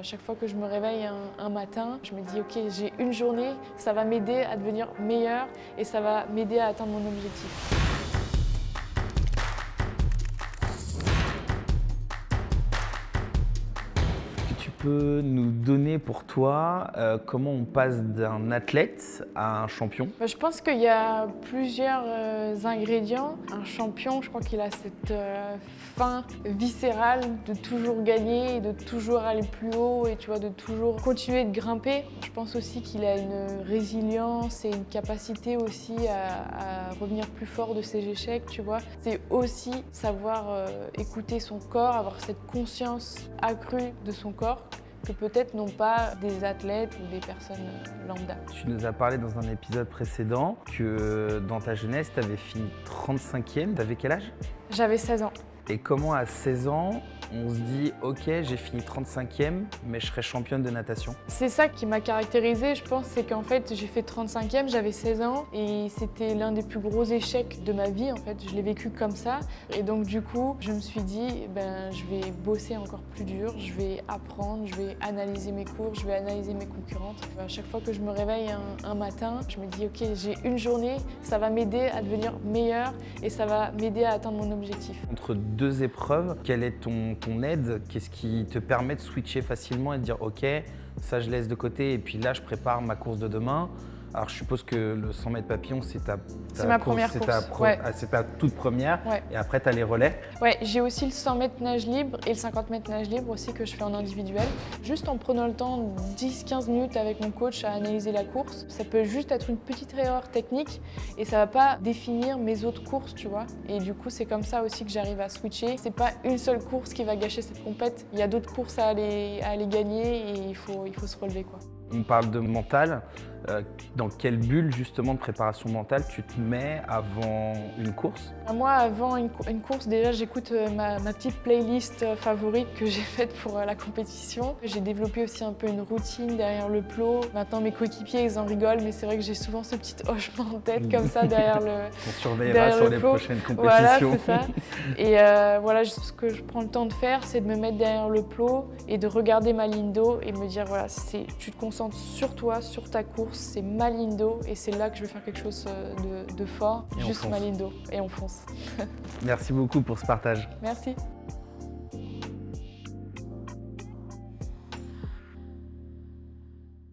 À chaque fois que je me réveille un matin, je me dis ok, j'ai une journée, ça va m'aider à devenir meilleure et ça va m'aider à atteindre mon objectif. Tu peux nous donner pour toi comment on passe d'un athlète à un champion? Je pense qu'il y a plusieurs ingrédients. Un champion, je crois qu'il a cette faim viscérale de toujours gagner et de toujours aller plus haut et tu vois, de toujours continuer de grimper. Je pense aussi qu'il a une résilience et une capacité aussi à revenir plus fort de ses échecs, tu vois. C'est aussi savoir écouter son corps, avoir cette conscience accrue de son corps que peut-être n'ont pas des athlètes ou des personnes lambda. Tu nous as parlé dans un épisode précédent que dans ta jeunesse, tu avais fini 35e. Tu avais quel âge? J'avais 16 ans. Et comment à 16 ans, on se dit « Ok, j'ai fini 35e, mais je serai championne de natation ». C'est ça qui m'a caractérisée, je pense, c'est qu'en fait, j'ai fait 35e, j'avais 16 ans et c'était l'un des plus gros échecs de ma vie, en fait. Je l'ai vécu comme ça. Et donc, du coup, je me suis dit, je vais bosser encore plus dur, je vais apprendre, je vais analyser mes cours, je vais analyser mes concurrentes. À chaque fois que je me réveille un matin, je me dis, ok, j'ai une journée, ça va m'aider à devenir meilleure et ça va m'aider à atteindre mon objectif. Entre deux épreuves, quelle est ton aide? Qu'est-ce qui te permet de switcher facilement et de dire « Ok, ça je laisse de côté et puis là je prépare ma course de demain ». Alors je suppose que le 100 mètres papillon, c'est ma première course. Ouais. C'est ta toute première, ouais. Et après tu as les relais. Ouais, j'ai aussi le 100 mètres nage libre et le 50 mètres nage libre aussi que je fais en individuel. Juste en prenant le temps 10-15 minutes avec mon coach à analyser la course, ça peut juste être une petite erreur technique et ça va pas définir mes autres courses, tu vois. Et du coup, c'est comme ça aussi que j'arrive à switcher. C'est pas une seule course qui va gâcher cette compète. Il y a d'autres courses à aller gagner et il faut se relever, quoi. On parle de mental. Dans quelle bulle justement de préparation mentale tu te mets avant une course? Moi, avant une course, déjà j'écoute ma petite playlist favorite que j'ai faite pour la compétition. J'ai développé aussi un peu une routine derrière le plot. Maintenant mes coéquipiers ils en rigolent, mais c'est vrai que j'ai souvent ce petit hochement de tête comme ça derrière le On surveillera sur les prochaines compétitions. Voilà, c'est ça. Et voilà, ce que je prends le temps de faire, c'est de me mettre derrière le plot et de regarder ma ligne d'eau et me dire voilà, tu te concentres sur toi, sur ta course, c'est ma ligne d'eau et c'est là que je vais faire quelque chose de fort, et juste ma ligne d'eau et on fonce. Merci beaucoup pour ce partage. Merci.